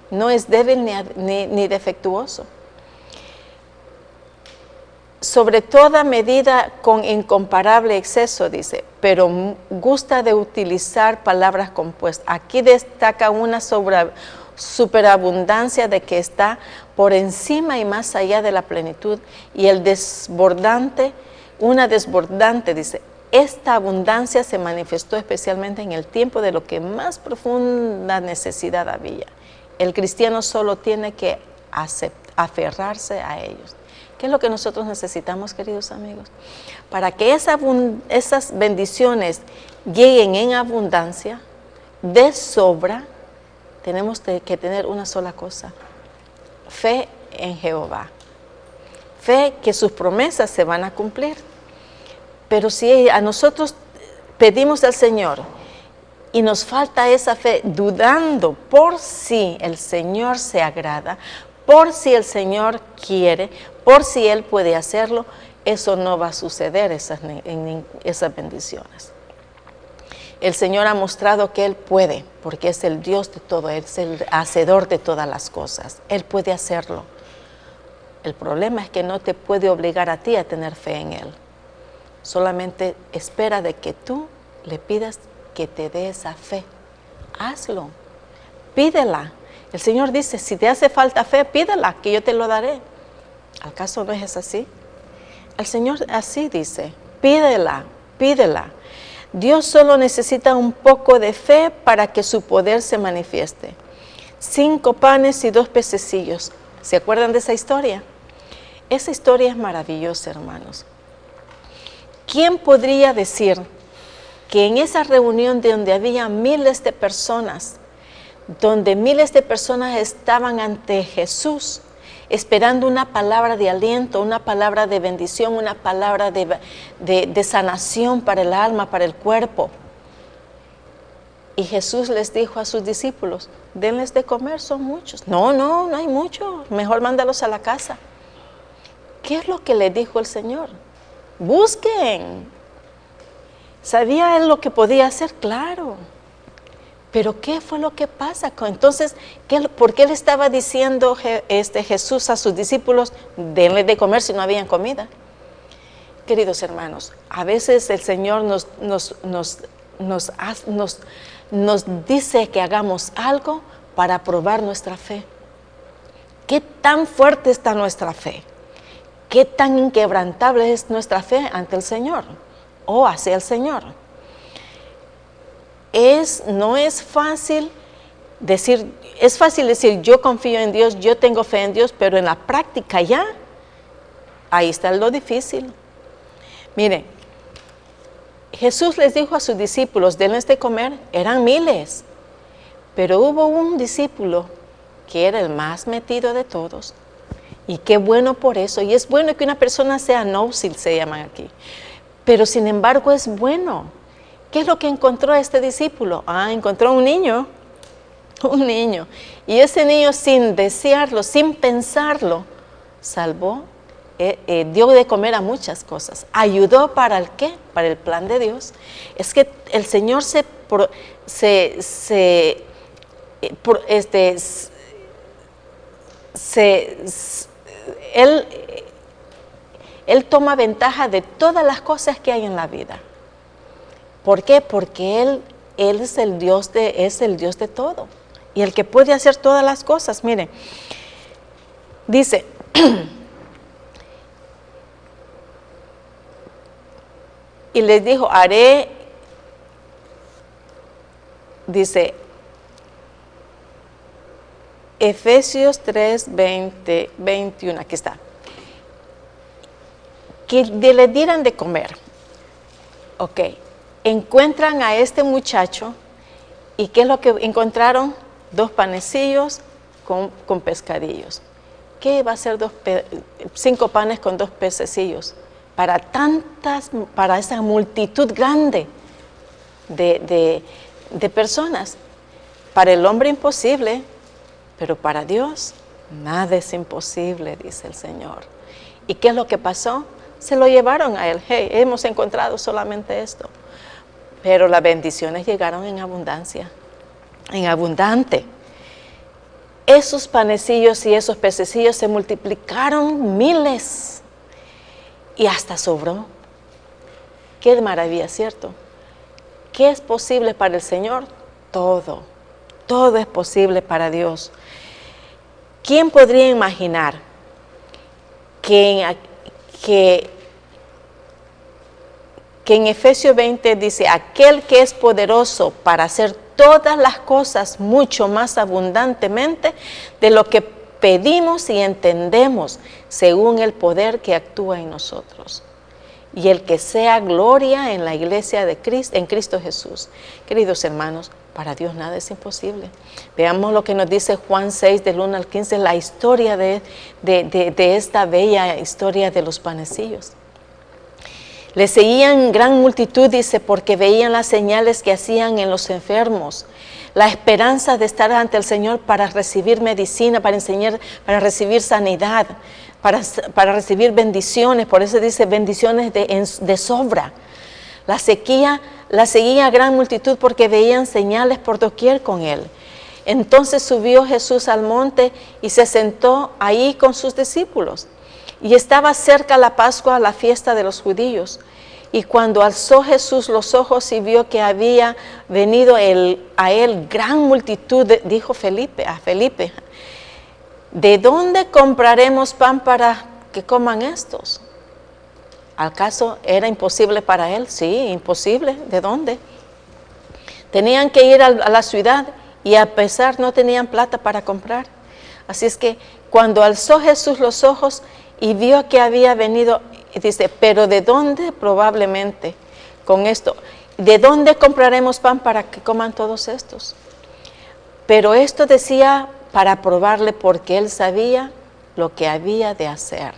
no es débil ni defectuoso. Sobre toda medida con incomparable exceso, dice, pero gusta de utilizar palabras compuestas. Aquí destaca una superabundancia de que está por encima y más allá de la plenitud, y el desbordante, dice, esta abundancia se manifestó especialmente en el tiempo de lo que más profunda necesidad había. El cristiano solo tiene que aferrarse a ellos. ¿Qué es lo que nosotros necesitamos, queridos amigos? Para que esas bendiciones lleguen en abundancia, de sobra, tenemos que tener una sola cosa: fe en Jehová. Fe que sus promesas se van a cumplir. Pero si a nosotros pedimos al Señor y nos falta esa fe, dudando por si el Señor se agrada, por si el Señor quiere, por si Él puede hacerlo, eso no va a suceder, esas bendiciones. El Señor ha mostrado que Él puede, porque es el Dios de todo, Él es el hacedor de todas las cosas. Él puede hacerlo. El problema es que no te puede obligar a ti a tener fe en Él. Solamente espera de que tú le pidas que te dé esa fe. Hazlo, pídela. El Señor dice, si te hace falta fe, pídela, que yo te lo daré. ¿Acaso no es así? El Señor así dice, pídela, pídela. Dios solo necesita un poco de fe para que su poder se manifieste. 5 panes y 2 pececillos. ¿Se acuerdan de esa historia? Esa historia es maravillosa, hermanos. ¿Quién podría decir que en esa reunión donde había miles de personas, donde miles de personas estaban ante Jesús, esperando una palabra de aliento, una palabra de bendición, una palabra de sanación para el alma, para el cuerpo? Y Jesús les dijo a sus discípulos, denles de comer, son muchos. No hay muchos, mejor mándalos a la casa. ¿Qué es lo que le dijo el Señor? Busquen. ¿Sabía Él lo que podía hacer? Claro. Pero ¿qué fue lo que pasa? Entonces, ¿por qué le estaba diciendo Jesús a sus discípulos, denle de comer si no habían comida? Queridos hermanos, a veces el Señor nos dice que hagamos algo para probar nuestra fe. ¿Qué tan fuerte está nuestra fe? ¿Qué tan inquebrantable es nuestra fe ante el Señor o hacia el Señor? No es fácil decir, yo confío en Dios, yo tengo fe en Dios, pero en la práctica ahí está lo difícil. Miren, Jesús les dijo a sus discípulos, denles de comer, eran miles, pero hubo un discípulo que era el más metido de todos. Y qué bueno por eso. Y es bueno que una persona sea nócil, se llaman aquí. Pero sin embargo es bueno. ¿Qué es lo que encontró este discípulo? Encontró un niño. Un niño. Y ese niño, sin desearlo, sin pensarlo, salvó, dio de comer a muchas cosas. ¿Ayudó para el qué? Para el plan de Dios. Es que el Señor Él toma ventaja de todas las cosas que hay en la vida. ¿Por qué? Porque Él es el Dios de todo. Y el que puede hacer todas las cosas. Miren, dice, y les dijo, dice, Efesios 3, 20, 21, aquí está. Que le dieran de comer. Ok, encuentran a este muchacho, ¿y qué es lo que encontraron? 2 panecillos con pescadillos. ¿Qué va a ser 5 panes con 2 pececillos? Para esa multitud grande de personas. Para el hombre imposible, pero para Dios nada es imposible, dice el Señor. ¿Y qué es lo que pasó? Se lo llevaron a él. Hey, hemos encontrado solamente esto. Pero las bendiciones llegaron en abundancia, en abundante. Esos panecillos y esos pececillos se multiplicaron miles y hasta sobró. Qué maravilla, ¿cierto? ¿Qué es posible para el Señor? Todo es posible para Dios. ¿Quién podría imaginar que en Efesios 20 dice, aquel que es poderoso para hacer todas las cosas mucho más abundantemente de lo que pedimos y entendemos, según el poder que actúa en nosotros? Y el que sea gloria en la iglesia de Cristo, en Cristo Jesús. Queridos hermanos, para Dios nada es imposible. Veamos lo que nos dice Juan 6, del 1 al 15, la historia de esta bella historia de los panecillos. Le seguían gran multitud, dice, porque veían las señales que hacían en los enfermos, la esperanza de estar ante el Señor para recibir medicina, para enseñar, para recibir sanidad, para recibir bendiciones. Por eso dice bendiciones de sobra. La seguía gran multitud porque veían señales por doquier con él. Entonces subió Jesús al monte y se sentó ahí con sus discípulos. Y estaba cerca la Pascua, la fiesta de los judíos. Y cuando alzó Jesús los ojos y vio que había venido a él gran multitud, dijo a Felipe, ¿de dónde compraremos pan para que coman estos? ¿Acaso era imposible para él? Sí, imposible. ¿De dónde? Tenían que ir a la ciudad y a pesar no tenían plata para comprar. Así es que cuando alzó Jesús los ojos y vio que había venido, dice, pero ¿de dónde? Probablemente con esto, ¿de dónde compraremos pan para que coman todos estos? Pero esto decía para probarle, porque él sabía lo que había de hacer.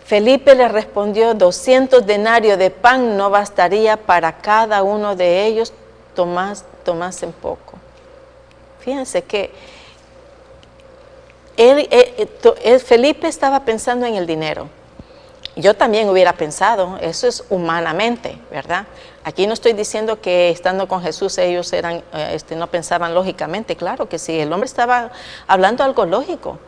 Felipe le respondió, 200 denarios de pan no bastaría para cada uno de ellos, tomasen poco. Fíjense que Felipe estaba pensando en el dinero. Yo también hubiera pensado, eso es humanamente, ¿verdad? Aquí no estoy diciendo que estando con Jesús ellos no pensaban lógicamente, claro que sí, el hombre estaba hablando algo lógico.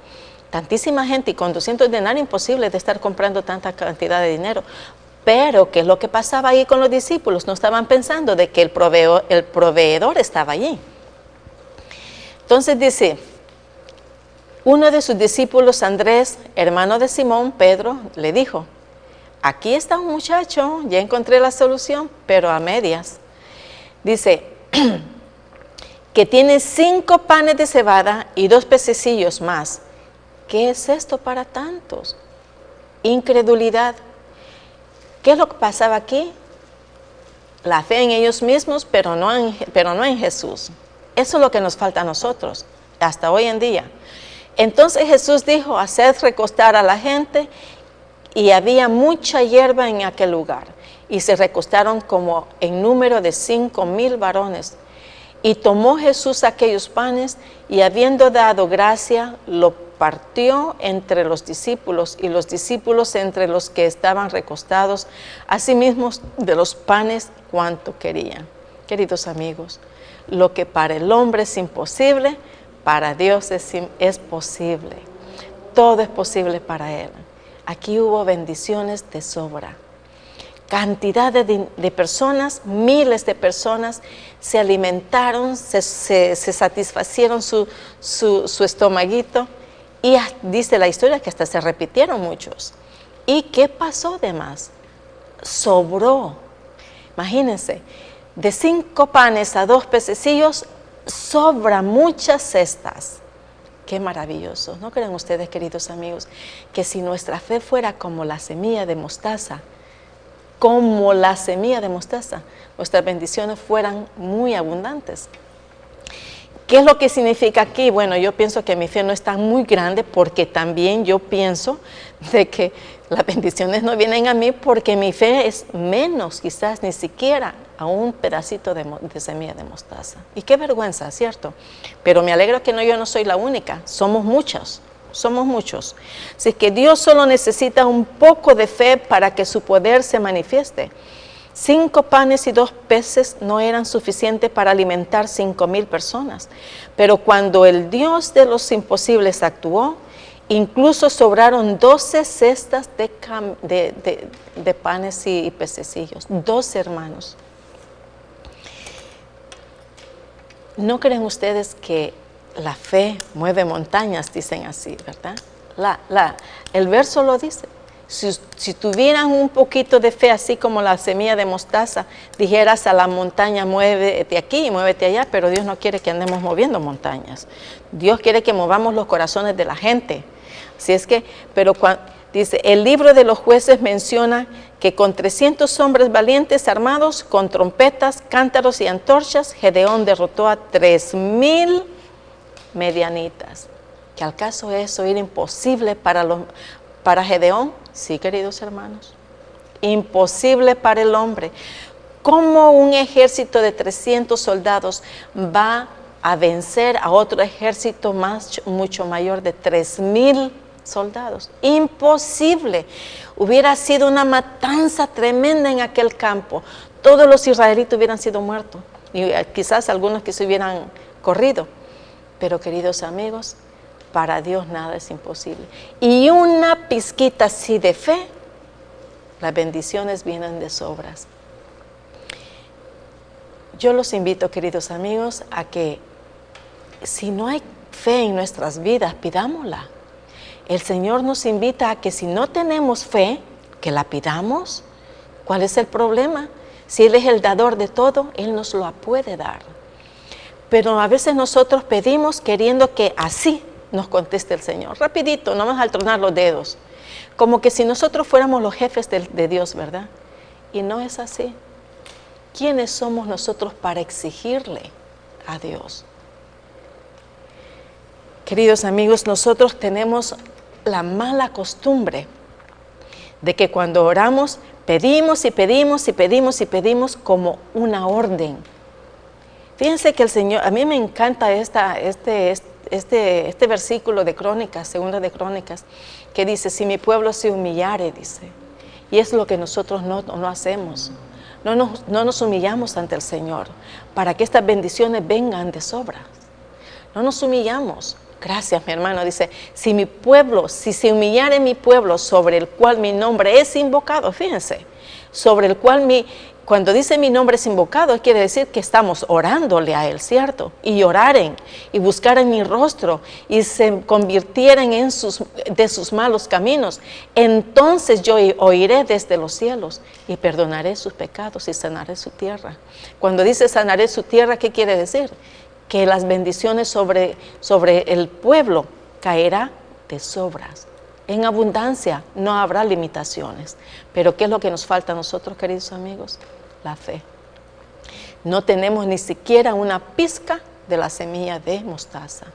Tantísima gente y con 200 denarios imposible de estar comprando tanta cantidad de dinero. Pero ¿qué es lo que pasaba ahí con los discípulos? No estaban pensando de que el proveedor estaba allí. Entonces dice, uno de sus discípulos, Andrés, hermano de Simón, Pedro, le dijo, aquí está un muchacho, ya encontré la solución, pero a medias. Dice, que tiene 5 panes de cebada y 2 pececillos más. ¿Qué es esto para tantos? Incredulidad. ¿Qué es lo que pasaba aquí? La fe en ellos mismos, pero no en Jesús. Eso es lo que nos falta a nosotros. hasta hoy en día. Entonces Jesús dijo, haced recostar a la gente, y había mucha hierba en aquel lugar. Y se recostaron como en número de 5,000 varones. Y tomó Jesús aquellos panes, y habiendo dado gracia, lo partió entre los discípulos, y los discípulos entre los que estaban recostados, asimismo de los panes cuanto querían. Queridos amigos, lo que para el hombre es imposible, para Dios es posible. Todo es posible para Él. Aquí hubo bendiciones de sobra. Cantidad de personas, miles de personas se alimentaron, se satisfacieron su estomaguito, y dice la historia que hasta se repitieron muchos. ¿Y qué pasó de más? Sobró. Imagínense, de 5 panes a 2 pececillos, sobra muchas cestas. Qué maravilloso. ¿No creen ustedes, queridos amigos, que si nuestra fe fuera como la semilla de mostaza, nuestras bendiciones fueran muy abundantes? ¿Qué es lo que significa aquí? Bueno, yo pienso que mi fe no es tan muy grande, porque también yo pienso de que las bendiciones no vienen a mí porque mi fe es menos, quizás ni siquiera a un pedacito de semilla de mostaza. Y qué vergüenza, ¿cierto? Pero me alegro que yo no soy la única, somos muchos. Así que Dios solo necesita un poco de fe para que su poder se manifieste. 5 panes y 2 peces no eran suficientes para alimentar 5,000 personas. Pero cuando el Dios de los imposibles actuó, incluso sobraron 12 cestas de panes y pececillos. 12 hermanos. ¿No creen ustedes que la fe mueve montañas? Dicen así, ¿verdad? El verso lo dice. Si tuvieran un poquito de fe, así como la semilla de mostaza, dijeras a la montaña, muévete aquí y muévete allá, pero Dios no quiere que andemos moviendo montañas. Dios quiere que movamos los corazones de la gente. Así es que, dice, el libro de los Jueces menciona que con 300 hombres valientes armados, con trompetas, cántaros y antorchas, Gedeón derrotó a 3,000 medianitas. ¿Que al caso eso era imposible para Gedeón? Sí, queridos hermanos, imposible para el hombre. ¿Cómo un ejército de 300 soldados va a vencer a otro ejército mucho mayor de 3,000 soldados? Imposible. Hubiera sido una matanza tremenda en aquel campo. Todos los israelitas hubieran sido muertos, y quizás algunos que se hubieran corrido. Pero, queridos amigos, para Dios nada es imposible. Y una pizquita así de fe, las bendiciones vienen de sobras. Yo los invito, queridos amigos, a que si no hay fe en nuestras vidas, pidámosla. El Señor nos invita a que si no tenemos fe, que la pidamos. ¿Cuál es el problema? Si Él es el dador de todo, Él nos lo puede dar. Pero a veces nosotros pedimos queriendo que así nos conteste el Señor, rapidito, nomás al tronar los dedos, como que si nosotros fuéramos los jefes de Dios, ¿verdad? Y no es así. ¿Quiénes somos nosotros para exigirle a Dios? Queridos amigos, nosotros tenemos la mala costumbre de que cuando oramos pedimos y pedimos y pedimos y pedimos como una orden. Fíjense que el Señor, a mí me encanta este versículo de Crónicas, segunda de Crónicas, que dice, si mi pueblo se humillare, dice. Y es lo que nosotros no hacemos. No nos humillamos ante el Señor para que estas bendiciones vengan de sobra. No nos humillamos. Gracias, mi hermano. Dice, si se humillare mi pueblo sobre el cual mi nombre es invocado, fíjense, sobre el cual cuando dice mi nombre es invocado, quiere decir que estamos orándole a Él, ¿cierto? Y oraren, y buscaren mi rostro, y se convirtieren de sus malos caminos. Entonces yo oiré desde los cielos, y perdonaré sus pecados, y sanaré su tierra. Cuando dice sanaré su tierra, ¿qué quiere decir? Que las bendiciones sobre el pueblo caerá de sobras. En abundancia, no habrá limitaciones. Pero ¿qué es lo que nos falta a nosotros, queridos amigos? La fe. No tenemos ni siquiera una pizca de la semilla de mostaza.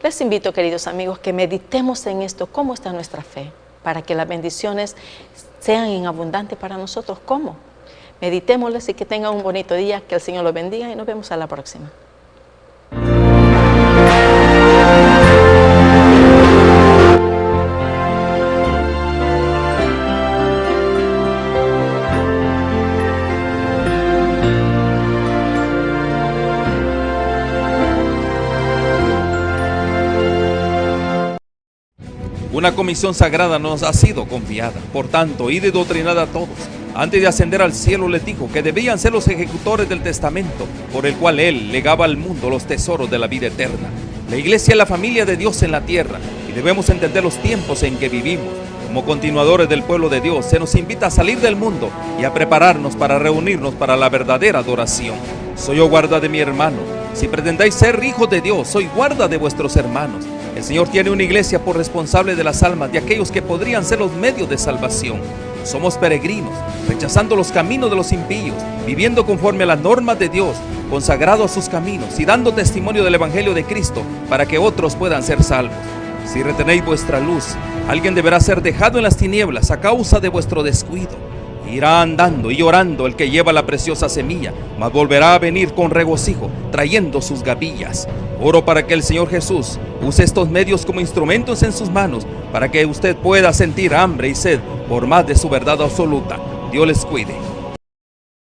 Les invito, queridos amigos, que meditemos en esto, cómo está nuestra fe, para que las bendiciones sean en abundante para nosotros. ¿Cómo? Meditémosles y que tengan un bonito día, que el Señor los bendiga y nos vemos a la próxima. Una comisión sagrada nos ha sido confiada. Por tanto, id y doctrinad a todos. Antes de ascender al cielo les dijo que debían ser los ejecutores del testamento por el cual Él legaba al mundo los tesoros de la vida eterna. La iglesia es la familia de Dios en la tierra y debemos entender los tiempos en que vivimos. Como continuadores del pueblo de Dios, se nos invita a salir del mundo y a prepararnos para reunirnos para la verdadera adoración. Soy yo guarda de mi hermano. Si pretendáis ser hijos de Dios, soy guarda de vuestros hermanos. El Señor tiene una iglesia por responsable de las almas de aquellos que podrían ser los medios de salvación. Somos peregrinos, rechazando los caminos de los impíos, viviendo conforme a las normas de Dios, consagrados a sus caminos y dando testimonio del Evangelio de Cristo para que otros puedan ser salvos. Si retenéis vuestra luz, alguien deberá ser dejado en las tinieblas a causa de vuestro descuido. Irá andando y llorando el que lleva la preciosa semilla, mas volverá a venir con regocijo, trayendo sus gavillas. Oro para que el Señor Jesús use estos medios como instrumentos en sus manos, para que usted pueda sentir hambre y sed por más de su verdad absoluta. Dios les cuide.